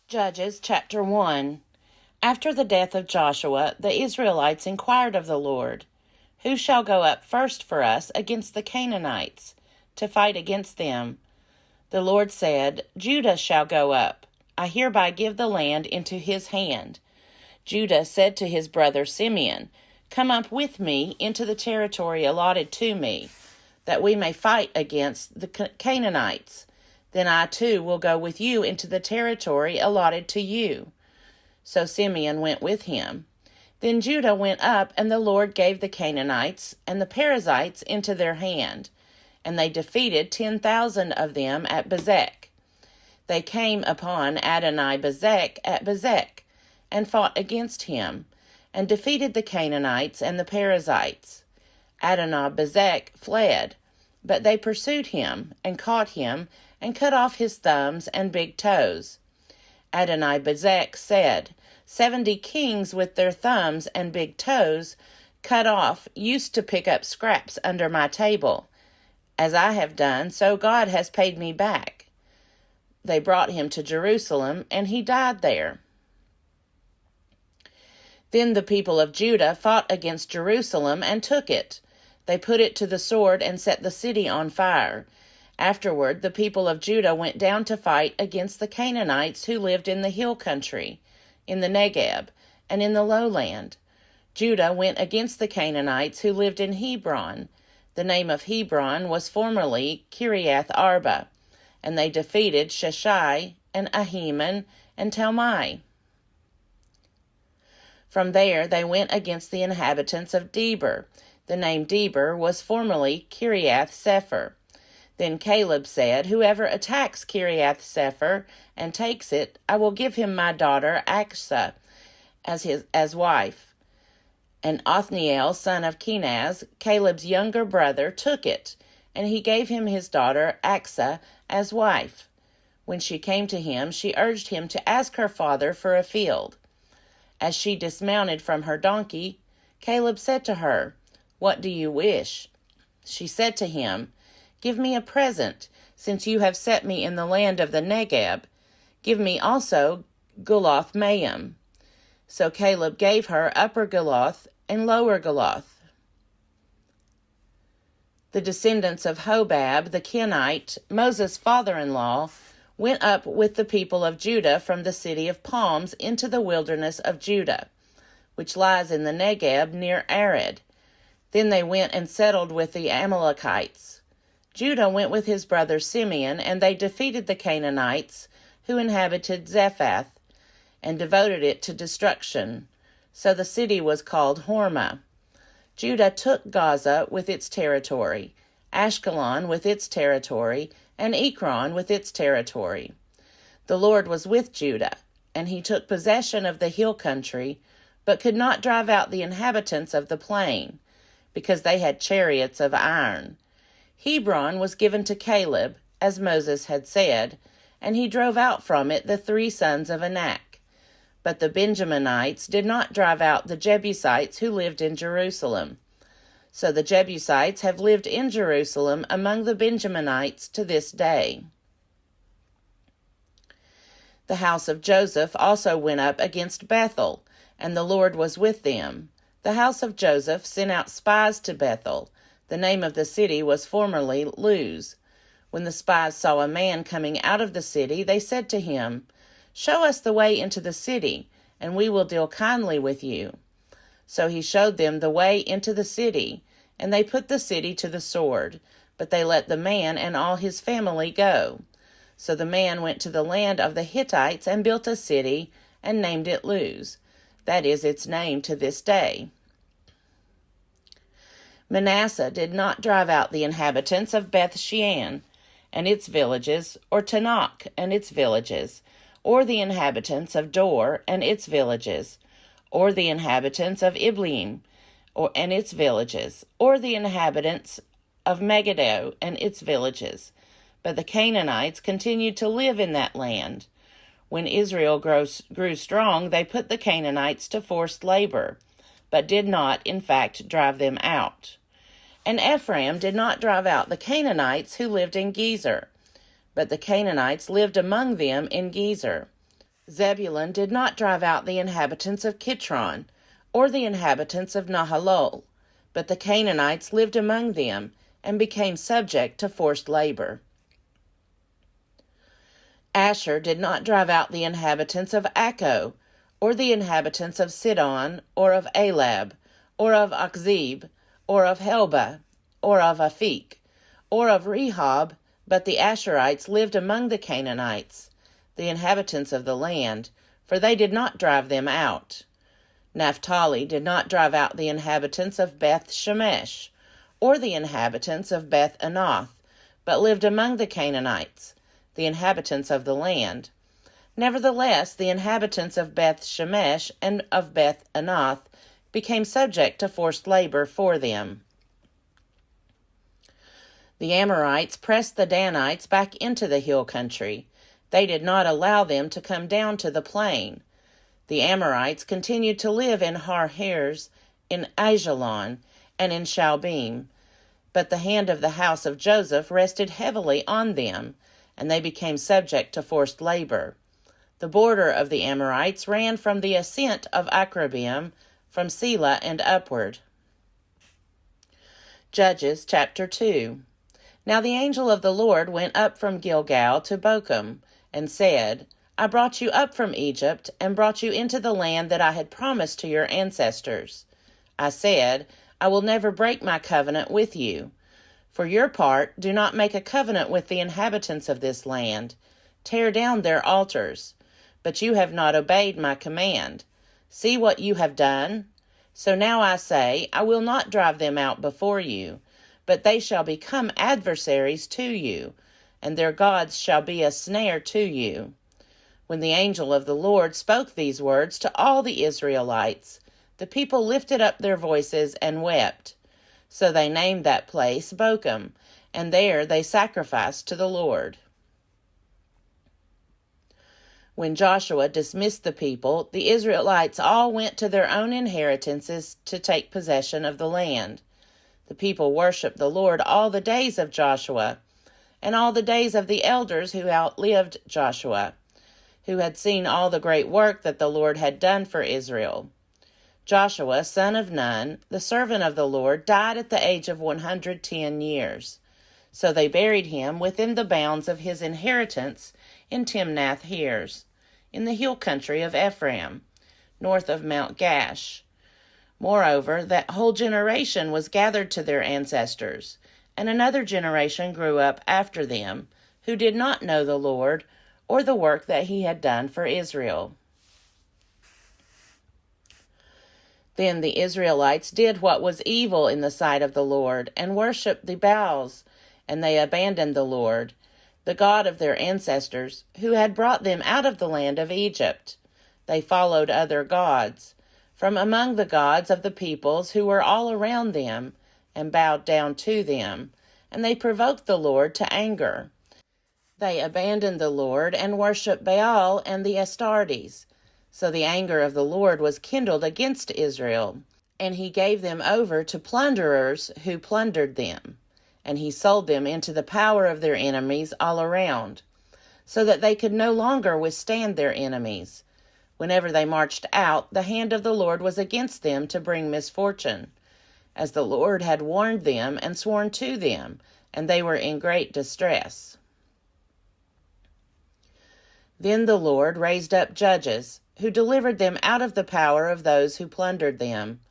Judges chapter 1. After the death of Joshua, the Israelites inquired of the Lord, "Who shall go up first for us against the Canaanites, to fight against them?" The Lord said, "Judah shall go up. I hereby give the land into his hand." Judah said to his brother Simeon, "Come up with me into the territory allotted to me, that we may fight against the Canaanites. Then I too will go with you into the territory allotted to you." So Simeon went with him. Then Judah went up, and the Lord gave the Canaanites and the Perizzites into their hand, and they defeated 10,000 of them at Bezek. They came upon Adoni-Bezek at Bezek, and fought against him, and defeated the Canaanites and the Perizzites. Adoni-Bezek fled, but they pursued him, and caught him, and cut off his thumbs and big toes. Adoni-Bezek said, 70 kings with their thumbs and big toes cut off used to pick up scraps under my table. As I have done, so God has paid me back. They brought him to Jerusalem, and he died there. Then the people of Judah fought against Jerusalem and took it. They put it to the sword and set the city on fire. Afterward, the people of Judah went down to fight against the Canaanites who lived in the hill country, in the Negeb, and in the lowland. Judah went against the Canaanites who lived in Hebron. The name of Hebron was formerly Kiriath Arba, and they defeated Sheshai and Ahiman and Talmai. From there they went against the inhabitants of Debir. The name Debir was formerly Kiriath Sepher. Then Caleb said, "Whoever attacks Kiriath Sepher and takes it, I will give him my daughter Achsah as wife." And Othniel, son of Kenaz, Caleb's younger brother, took it, and he gave him his daughter Achsah as wife. When she came to him, she urged him to ask her father for a field. As she dismounted from her donkey, Caleb said to her, "What do you wish?" She said to him, "Give me a present, since you have set me in the land of the Negeb. Give me also Gulath-Maim." So Caleb gave her Upper Gulath and Lower Gulath. The descendants of Hobab the Kenite, Moses' father-in-law, went up with the people of Judah from the city of palms into the wilderness of Judah, which lies in the Negeb near Arad. Then they went and settled with the Amalekites. Judah went with his brother Simeon, and they defeated the Canaanites who inhabited Zephath, and devoted it to destruction. So the city was called Hormah. Judah took Gaza with its territory, Ashkelon with its territory, and Ekron with its territory. The Lord was with Judah, and he took possession of the hill country, but could not drive out the inhabitants of the plain, because they had chariots of iron. Hebron was given to Caleb, as Moses had said, and he drove out from it the 3 sons of Anak. But the Benjaminites did not drive out the Jebusites who lived in Jerusalem. So the Jebusites have lived in Jerusalem among the Benjaminites to this day. The house of Joseph also went up against Bethel, and the Lord was with them. The house of Joseph sent out spies to Bethel. The name of the city was formerly Luz. When the spies saw a man coming out of the city, they said to him, "Show us the way into the city, and we will deal kindly with you." So he showed them the way into the city, and they put the city to the sword, but they let the man and all his family go. So the man went to the land of the Hittites and built a city, and named it Luz. That is its name to this day. Manasseh did not drive out the inhabitants of Beth-shean and its villages, or Tanakh and its villages, or the inhabitants of Dor and its villages, or the inhabitants of Ibleam and its villages, or the inhabitants of Megiddo and its villages. But the Canaanites continued to live in that land. When Israel grew strong, they put the Canaanites to forced labor, but did not, in fact, drive them out. And Ephraim did not drive out the Canaanites who lived in Gezer, but the Canaanites lived among them in Gezer. Zebulun did not drive out the inhabitants of Kitron, or the inhabitants of Nahalol, but the Canaanites lived among them and became subject to forced labor. Asher did not drive out the inhabitants of Akko, or the inhabitants of Sidon, or of Alab, or of Akzib, or of Helba, or of Aphik, or of Rehob, but the Asherites lived among the Canaanites, the inhabitants of the land, for they did not drive them out. Naphtali did not drive out the inhabitants of Beth Shemesh, or the inhabitants of Beth Anath, but lived among the Canaanites, the inhabitants of the land. Nevertheless, the inhabitants of Beth Shemesh and of Beth Anath became subject to forced labor for them. The Amorites pressed the Danites back into the hill country. They did not allow them to come down to the plain. The Amorites continued to live in Har-Hers, in Ajalon, and in Shaalbim, but the hand of the house of Joseph rested heavily on them, and they became subject to forced labor. The border of the Amorites ran from the ascent of Akrabim, from Selah and upward. Judges chapter 2. Now the angel of the Lord went up from Gilgal to Bochum, and said, I brought you up from Egypt, and brought you into the land that I had promised to your ancestors. I said, I will never break my covenant with you. For your part, do not make a covenant with the inhabitants of this land. Tear down their altars. But you have not obeyed my command. See what you have done? So now I say, I will not drive them out before you, but they shall become adversaries to you, and their gods shall be a snare to you. When the angel of the Lord spoke these words to all the Israelites, the people lifted up their voices and wept. So they named that place Bochum, and there they sacrificed to the Lord. When Joshua dismissed the people, the Israelites all went to their own inheritances to take possession of the land. The people worshipped the Lord all the days of Joshua, and all the days of the elders who outlived Joshua, who had seen all the great work that the Lord had done for Israel. Joshua, son of Nun, the servant of the Lord, died at the age of 110 years. So they buried him within the bounds of his inheritance in Timnath-Heres, in the hill country of Ephraim, north of Mount Gash. Moreover, that whole generation was gathered to their ancestors, and another generation grew up after them, who did not know the Lord, or the work that he had done for Israel. Then the Israelites did what was evil in the sight of the Lord, and worshipped the Baals, and they abandoned the Lord, the God of their ancestors, who had brought them out of the land of Egypt. They followed other gods, from among the gods of the peoples who were all around them, and bowed down to them, and they provoked the Lord to anger. They abandoned the Lord and worshipped Baal and the Astartes. So the anger of the Lord was kindled against Israel, and he gave them over to plunderers who plundered them, and he sold them into the power of their enemies all around, so that they could no longer withstand their enemies. Whenever they marched out, the hand of the Lord was against them to bring misfortune, as the Lord had warned them and sworn to them, and they were in great distress. Then the Lord raised up judges, who delivered them out of the power of those who plundered them.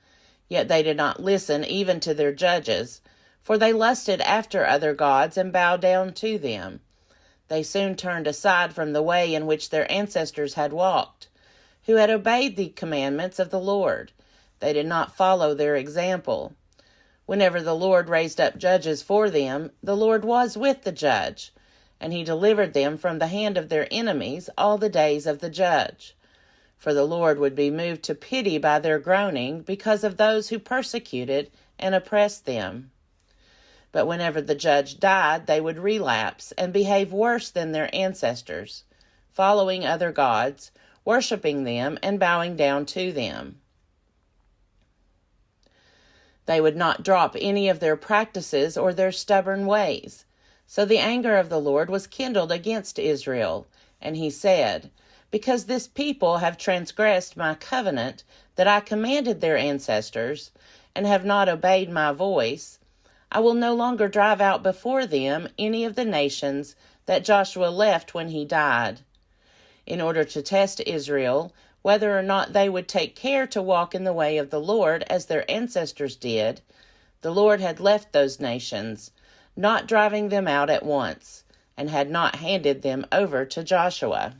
Yet they did not listen even to their judges, for they lusted after other gods and bowed down to them. They soon turned aside from the way in which their ancestors had walked, who had obeyed the commandments of the Lord. They did not follow their example. Whenever the Lord raised up judges for them, the Lord was with the judge, and he delivered them from the hand of their enemies all the days of the judge. For the Lord would be moved to pity by their groaning because of those who persecuted and oppressed them. But whenever the judge died, they would relapse and behave worse than their ancestors, following other gods, worshiping them, and bowing down to them. They would not drop any of their practices or their stubborn ways. So the anger of the Lord was kindled against Israel, and he said, Because this people have transgressed my covenant that I commanded their ancestors, and have not obeyed my voice, I will no longer drive out before them any of the nations that Joshua left when he died, in order to test Israel, whether or not they would take care to walk in the way of the Lord as their ancestors did. The Lord had left those nations, not driving them out at once, and had not handed them over to Joshua.